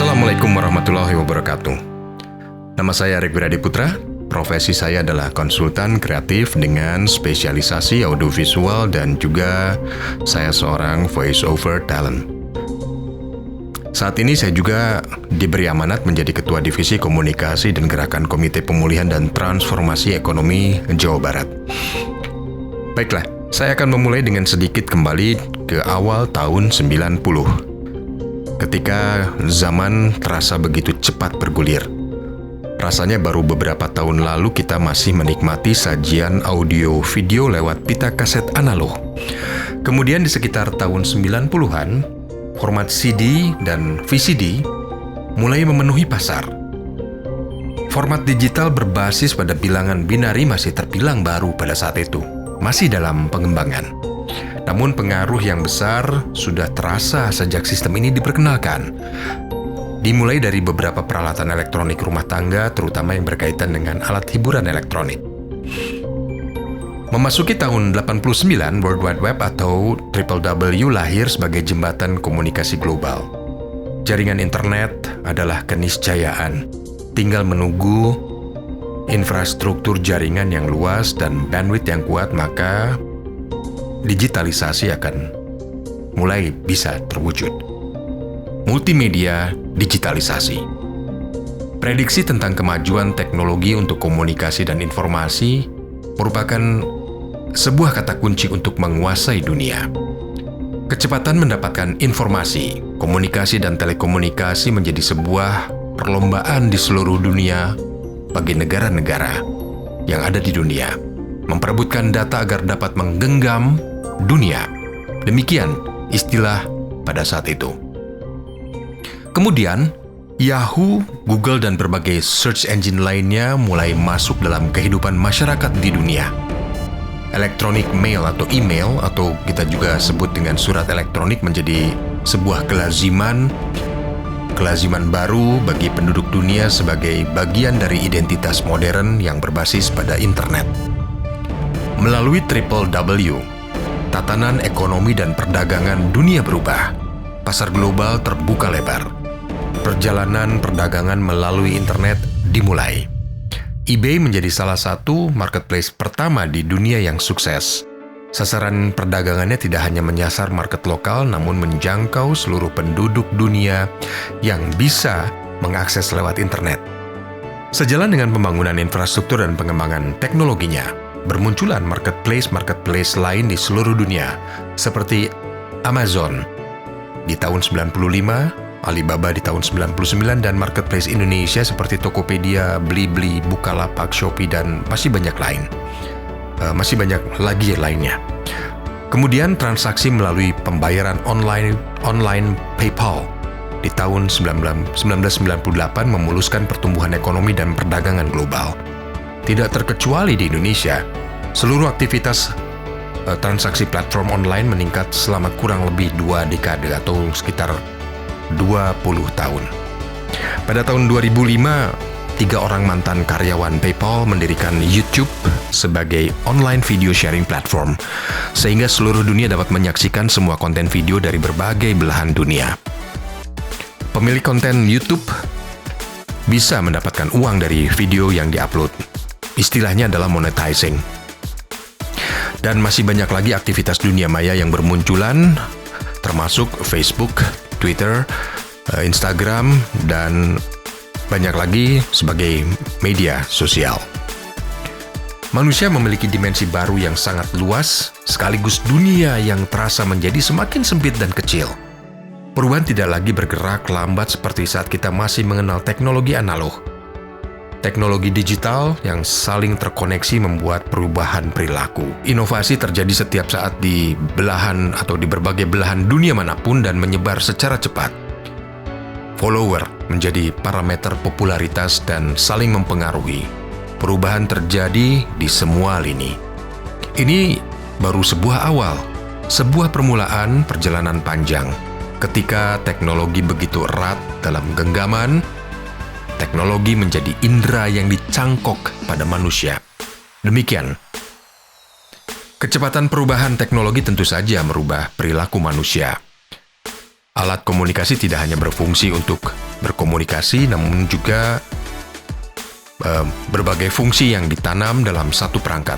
Assalamualaikum warahmatullahi wabarakatuh. Nama saya Erik Wiradi Putra. Profesi saya adalah konsultan kreatif dengan spesialisasi audiovisual dan juga saya seorang voice over talent. Saat ini saya juga diberi amanat menjadi Ketua Divisi Komunikasi dan Gerakan Komite Pemulihan dan Transformasi Ekonomi Jawa Barat. Baiklah, saya akan memulai dengan sedikit kembali ke awal tahun 90. Ketika zaman terasa begitu cepat bergulir. Rasanya baru beberapa tahun lalu kita masih menikmati sajian audio video lewat pita kaset analog. Kemudian di sekitar tahun 90-an, format CD dan VCD mulai memenuhi pasar. Format digital berbasis pada bilangan binari masih terbilang baru pada saat itu, masih dalam pengembangan. Namun pengaruh yang besar sudah terasa sejak sistem ini diperkenalkan. Dimulai dari beberapa peralatan elektronik rumah tangga, terutama yang berkaitan dengan alat hiburan elektronik. Memasuki tahun 89, World Wide Web atau WWW lahir sebagai jembatan komunikasi global. Jaringan internet adalah keniscayaan. Tinggal menunggu infrastruktur jaringan yang luas dan bandwidth yang kuat, maka digitalisasi akan mulai bisa terwujud. Multimedia digitalisasi. Prediksi tentang kemajuan teknologi untuk komunikasi dan informasi merupakan sebuah kata kunci untuk menguasai dunia. Kecepatan mendapatkan informasi, komunikasi dan telekomunikasi menjadi sebuah perlombaan di seluruh dunia bagi negara-negara yang ada di dunia, memperebutkan data agar dapat menggenggam dunia. Demikian istilah pada saat itu. Kemudian, Yahoo, Google, dan berbagai search engine lainnya mulai masuk dalam kehidupan masyarakat di dunia. Electronic mail atau email, atau kita juga sebut dengan surat elektronik, menjadi sebuah kelaziman baru bagi penduduk dunia sebagai bagian dari identitas modern yang berbasis pada internet. Melalui WWW, tatanan ekonomi dan perdagangan dunia berubah. Pasar global terbuka lebar. Perjalanan perdagangan melalui internet dimulai. eBay menjadi salah satu marketplace pertama di dunia yang sukses. Sasaran perdagangannya tidak hanya menyasar market lokal, namun menjangkau seluruh penduduk dunia yang bisa mengakses lewat internet. Sejalan dengan pembangunan infrastruktur dan pengembangan teknologinya, bermunculan marketplace lain di seluruh dunia, seperti Amazon di tahun 95, Alibaba di tahun 99, dan marketplace Indonesia seperti Tokopedia, Blibli, Bukalapak, Shopee, dan masih banyak lain. Masih banyak lagi lainnya. Kemudian transaksi melalui pembayaran online PayPal di tahun 1998 memuluskan pertumbuhan ekonomi dan perdagangan global. Tidak terkecuali di Indonesia, seluruh aktivitas transaksi platform online meningkat selama kurang lebih 2 dekade atau sekitar 20 tahun. Pada tahun 2005, 3 orang mantan karyawan PayPal mendirikan YouTube sebagai online video sharing platform, sehingga seluruh dunia dapat menyaksikan semua konten video dari berbagai belahan dunia. Pemilik konten YouTube bisa mendapatkan uang dari video yang diupload. Istilahnya adalah monetizing. Dan masih banyak lagi aktivitas dunia maya yang bermunculan, termasuk Facebook, Twitter, Instagram, dan banyak lagi sebagai media sosial. Manusia memiliki dimensi baru yang sangat luas, sekaligus dunia yang terasa menjadi semakin sempit dan kecil. Perubahan tidak lagi bergerak lambat seperti saat kita masih mengenal teknologi analog. Teknologi digital yang saling terkoneksi membuat perubahan perilaku. Inovasi terjadi setiap saat di belahan atau di berbagai belahan dunia manapun dan menyebar secara cepat. Follower menjadi parameter popularitas dan saling mempengaruhi. Perubahan terjadi di semua lini. Ini baru sebuah awal, sebuah permulaan perjalanan panjang. Ketika teknologi begitu erat dalam genggaman, teknologi menjadi indera yang dicangkok pada manusia. Demikian. Kecepatan perubahan teknologi tentu saja merubah perilaku manusia. Alat komunikasi tidak hanya berfungsi untuk berkomunikasi, namun juga berbagai fungsi yang ditanam dalam satu perangkat.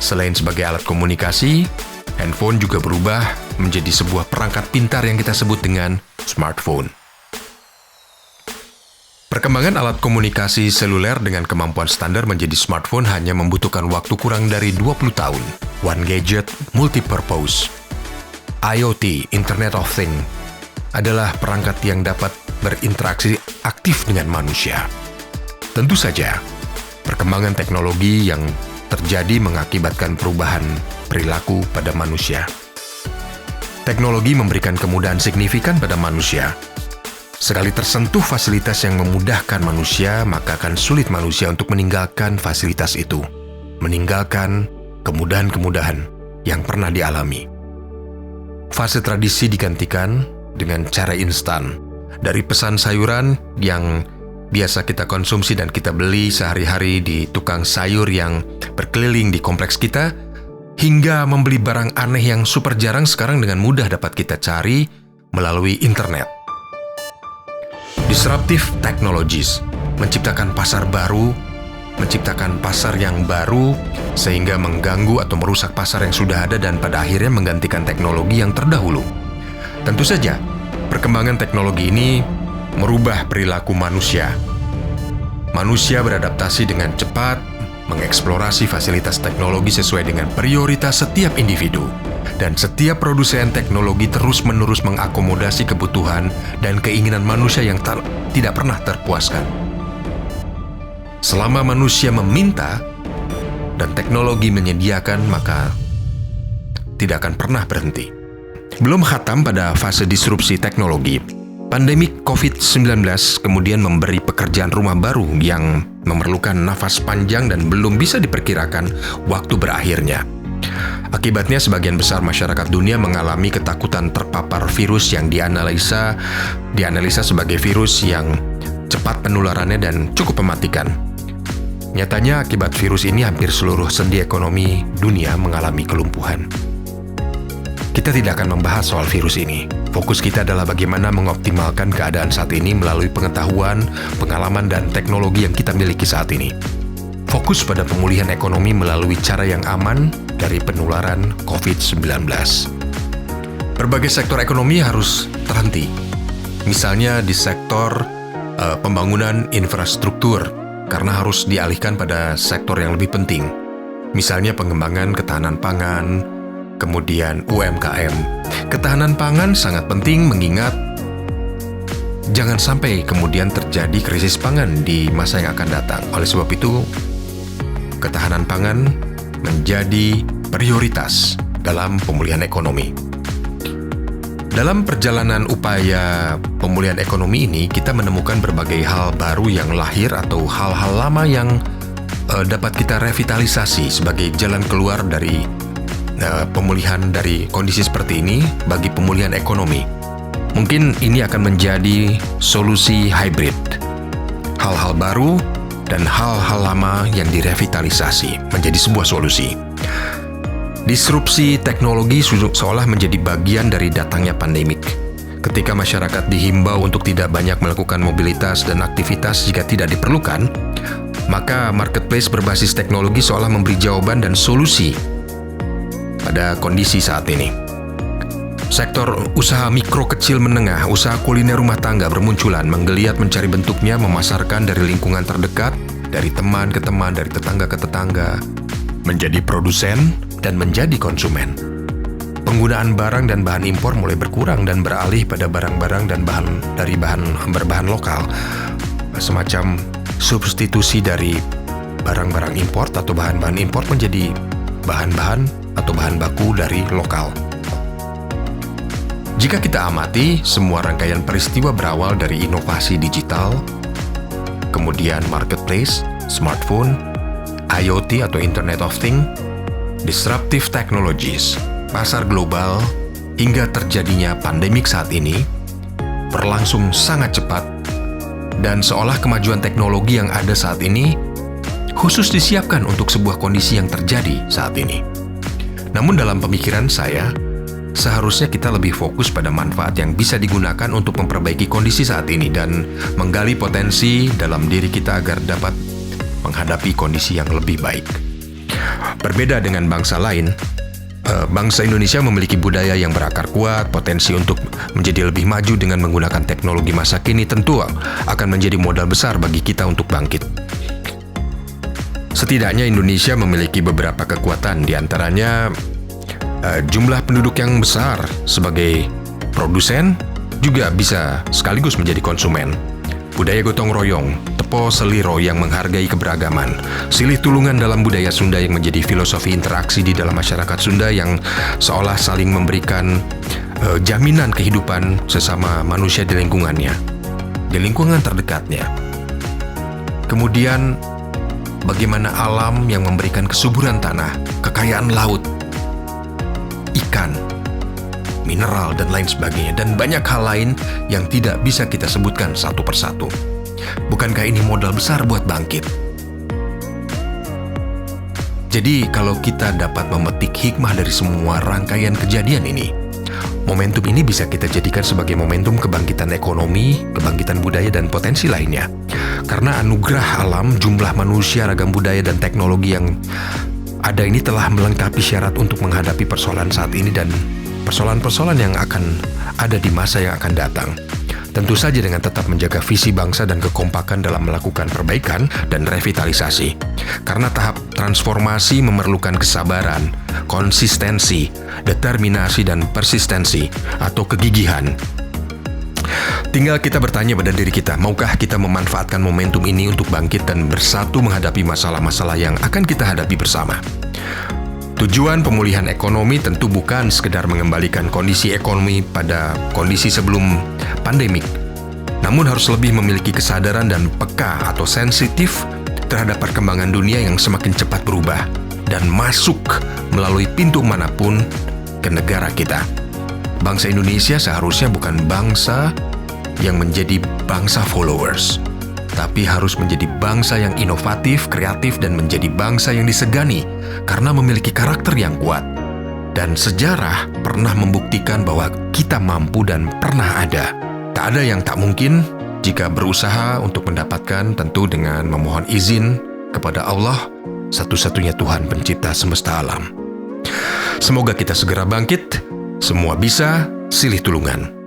Selain sebagai alat komunikasi, handphone juga berubah menjadi sebuah perangkat pintar yang kita sebut dengan smartphone. Perkembangan alat komunikasi seluler dengan kemampuan standar menjadi smartphone hanya membutuhkan waktu kurang dari 20 tahun. One gadget, multi-purpose. IoT, Internet of Things, adalah perangkat yang dapat berinteraksi aktif dengan manusia. Tentu saja, perkembangan teknologi yang terjadi mengakibatkan perubahan perilaku pada manusia. Teknologi memberikan kemudahan signifikan pada manusia. Sekali tersentuh fasilitas yang memudahkan manusia, maka akan sulit manusia untuk meninggalkan fasilitas itu, meninggalkan kemudahan-kemudahan yang pernah dialami. Fase tradisi digantikan dengan cara instan. Dari pesan sayuran yang biasa kita konsumsi dan kita beli sehari-hari di tukang sayur yang berkeliling di kompleks kita, hingga membeli barang aneh yang super jarang sekarang dengan mudah dapat kita cari melalui internet. Disruptive technologies menciptakan pasar baru, menciptakan pasar yang baru sehingga mengganggu atau merusak pasar yang sudah ada dan pada akhirnya menggantikan teknologi yang terdahulu. Tentu saja, perkembangan teknologi ini merubah perilaku manusia. Manusia beradaptasi dengan cepat, mengeksplorasi fasilitas teknologi sesuai dengan prioritas setiap individu. Dan setiap produsen teknologi terus-menerus mengakomodasi kebutuhan dan keinginan manusia yang tidak pernah terpuaskan. Selama manusia meminta dan teknologi menyediakan, maka tidak akan pernah berhenti. Belum khatam pada fase disrupsi teknologi, pandemi COVID-19 kemudian memberi pekerjaan rumah baru yang memerlukan nafas panjang dan belum bisa diperkirakan waktu berakhirnya. Akibatnya sebagian besar masyarakat dunia mengalami ketakutan terpapar virus yang dianalisa sebagai virus yang cepat penularannya dan cukup mematikan. Nyatanya akibat virus ini hampir seluruh sendi ekonomi dunia mengalami kelumpuhan. Kita tidak akan membahas soal virus ini. Fokus kita adalah bagaimana mengoptimalkan keadaan saat ini melalui pengetahuan, pengalaman, dan teknologi yang kita miliki saat ini. Fokus pada pemulihan ekonomi melalui cara yang aman dari penularan COVID-19. Berbagai sektor ekonomi harus terhenti. Misalnya di sektor pembangunan infrastruktur, karena harus dialihkan pada sektor yang lebih penting. Misalnya pengembangan ketahanan pangan, kemudian UMKM. Ketahanan pangan sangat penting mengingat jangan sampai kemudian terjadi krisis pangan di masa yang akan datang. Oleh sebab itu, ketahanan pangan menjadi prioritas dalam pemulihan ekonomi. Dalam perjalanan upaya pemulihan ekonomi ini, kita menemukan berbagai hal baru yang lahir atau hal-hal lama yang dapat kita revitalisasi sebagai jalan keluar dari pemulihan dari kondisi seperti ini bagi pemulihan ekonomi. Mungkin ini akan menjadi solusi hybrid. Hal-hal baru dan hal-hal lama yang direvitalisasi menjadi sebuah solusi. Disrupsi teknologi seolah menjadi bagian dari datangnya pandemik. Ketika masyarakat dihimbau untuk tidak banyak melakukan mobilitas dan aktivitas jika tidak diperlukan, maka marketplace berbasis teknologi seolah memberi jawaban dan solusi pada kondisi saat ini. Sektor usaha mikro kecil menengah, usaha kuliner rumah tangga bermunculan, menggeliat mencari bentuknya, memasarkan dari lingkungan terdekat, dari teman ke teman, dari tetangga ke tetangga, menjadi produsen dan menjadi konsumen. Penggunaan barang dan bahan impor mulai berkurang dan beralih pada barang-barang dan bahan berbahan lokal, semacam substitusi dari barang-barang impor atau bahan-bahan impor menjadi bahan-bahan atau bahan baku dari lokal. Jika kita amati, semua rangkaian peristiwa berawal dari inovasi digital, kemudian marketplace, smartphone, IoT atau Internet of Things, disruptive technologies, pasar global, hingga terjadinya pandemik saat ini, berlangsung sangat cepat, dan seolah kemajuan teknologi yang ada saat ini khusus disiapkan untuk sebuah kondisi yang terjadi saat ini. Namun dalam pemikiran saya, seharusnya kita lebih fokus pada manfaat yang bisa digunakan untuk memperbaiki kondisi saat ini dan menggali potensi dalam diri kita agar dapat menghadapi kondisi yang lebih baik. Berbeda dengan bangsa lain, bangsa Indonesia memiliki budaya yang berakar kuat. Potensi untuk menjadi lebih maju dengan menggunakan teknologi masa kini tentu akan menjadi modal besar bagi kita untuk bangkit. Setidaknya Indonesia memiliki beberapa kekuatan, diantaranya jumlah penduduk yang besar sebagai produsen juga bisa sekaligus menjadi konsumen. Budaya gotong royong, tepo seliro yang menghargai keberagaman, silih tulungan dalam budaya Sunda yang menjadi filosofi interaksi di dalam masyarakat Sunda yang seolah saling memberikan jaminan kehidupan sesama manusia di lingkungannya, di lingkungan terdekatnya. Kemudian bagaimana alam yang memberikan kesuburan tanah, kekayaan laut, ikan, mineral, dan lain sebagainya, dan banyak hal lain yang tidak bisa kita sebutkan satu persatu. Bukankah ini modal besar buat bangkit? Jadi kalau kita dapat memetik hikmah dari semua rangkaian kejadian ini, momentum ini bisa kita jadikan sebagai momentum kebangkitan ekonomi, kebangkitan budaya, dan potensi lainnya. Karena anugerah alam, jumlah manusia, ragam budaya, dan teknologi yang ada ini telah melengkapi syarat untuk menghadapi persoalan saat ini dan persoalan-persoalan yang akan ada di masa yang akan datang. Tentu saja dengan tetap menjaga visi bangsa dan kekompakan dalam melakukan perbaikan dan revitalisasi. Karena tahap transformasi memerlukan kesabaran, konsistensi, determinasi, dan persistensi atau kegigihan. Tinggal kita bertanya pada diri kita, maukah kita memanfaatkan momentum ini untuk bangkit dan bersatu menghadapi masalah-masalah yang akan kita hadapi bersama. Tujuan pemulihan ekonomi tentu bukan sekedar mengembalikan kondisi ekonomi pada kondisi sebelum pandemik, namun harus lebih memiliki kesadaran dan peka atau sensitif terhadap perkembangan dunia yang semakin cepat berubah dan masuk melalui pintu manapun ke negara kita. Bangsa Indonesia seharusnya bukan bangsa yang menjadi bangsa followers, tapi harus menjadi bangsa yang inovatif, kreatif, dan menjadi bangsa yang disegani karena memiliki karakter yang kuat. Dan sejarah pernah membuktikan bahwa kita mampu dan pernah ada. Tak ada yang tak mungkin jika berusaha untuk mendapatkan, tentu dengan memohon izin kepada Allah, satu-satunya Tuhan pencipta semesta alam. Semoga kita segera bangkit, semua bisa, silih tulungan.